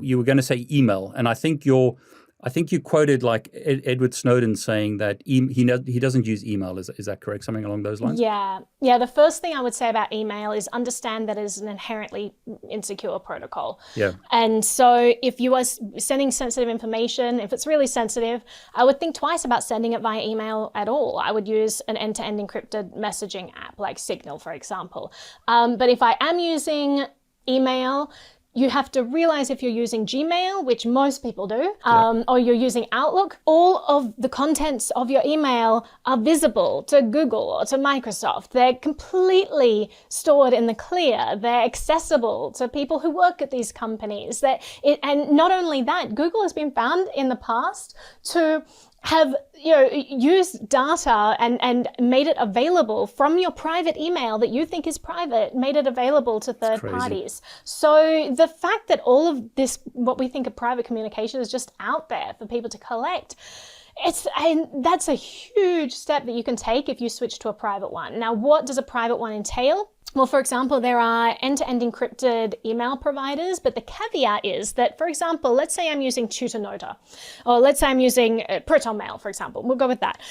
you were going to say email, and I think you quoted like Edward Snowden saying that he doesn't use email. Is that correct? Something along those lines? Yeah. The first thing I would say about email is understand that it is an inherently insecure protocol. Yeah. And so if you are sending sensitive information, if it's really sensitive, I would think twice about sending it via email at all. I would use an end-to-end encrypted messaging app like Signal, for example. But if I am using email, you have to realize if you're using Gmail, which most people do, or you're using Outlook, all of the contents of your email are visible to Google or to Microsoft. They're completely stored in the clear. They're accessible to people who work at these companies. And not only that, Google has been found in the past to have used data and made it available from your private email that you think is private, made it available to third parties. So the fact that all of this, what we think of private communication, is just out there for people to collect, and that's a huge step that you can take if you switch to a private one. Now, what does a private one entail? Well, for example, there are end-to-end encrypted email providers, but the caveat is that, for example, let's say I'm using Tutanota, or let's say I'm using protonmail, for example. We'll go with that.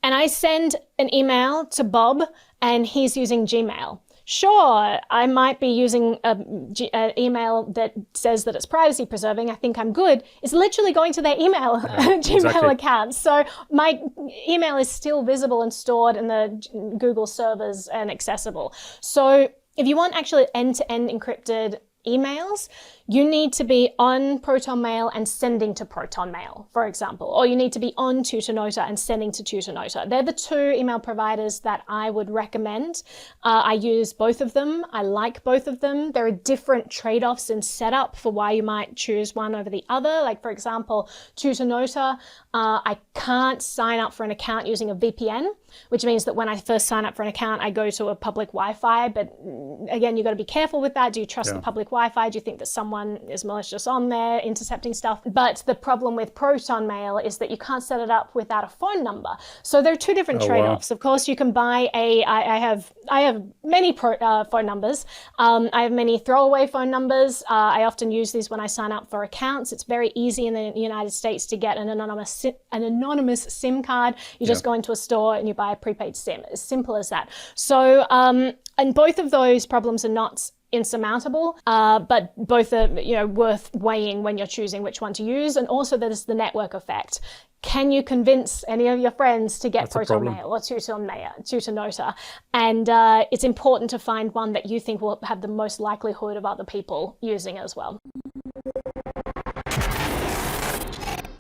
And I send an email to Bob, and he's using Gmail. Sure, I might be using an email that says that it's privacy preserving. I think I'm good. It's literally going to their email, Gmail account. So my email is still visible and stored in the Google servers and accessible. So if you want actually end-to-end encrypted emails, you need to be on protonmail and sending to protonmail, for example, or you need to be on Tutanota and sending to Tutanota. They're the two email providers that I would recommend. I use both of them. I like both of them. There are different trade-offs in setup for why you might choose one over the other. Like, for example, Tutanota, I can't sign up for an account using a VPN, which means that when I first sign up for an account, I go to a public Wi-Fi. But again, you've got to be careful with that. Do you trust the public Wi-Fi? Do you think that someone is malicious on there intercepting stuff? But the problem with ProtonMail is that you can't set it up without a phone number. So there are two different trade-offs. Wow. Of course, you can buy I have many phone numbers. I have many throwaway phone numbers. I often use these when I sign up for accounts. It's very easy in the United States to get an anonymous SIM card. You just go into a store and you buy a prepaid SIM. As simple as that. So, and both of those problems are not insurmountable, but both are worth weighing when you're choosing which one to use. And also there's the network effect. Can you convince any of your friends to get ProtonMail or Tutanota? And it's important to find one that you think will have the most likelihood of other people using as well.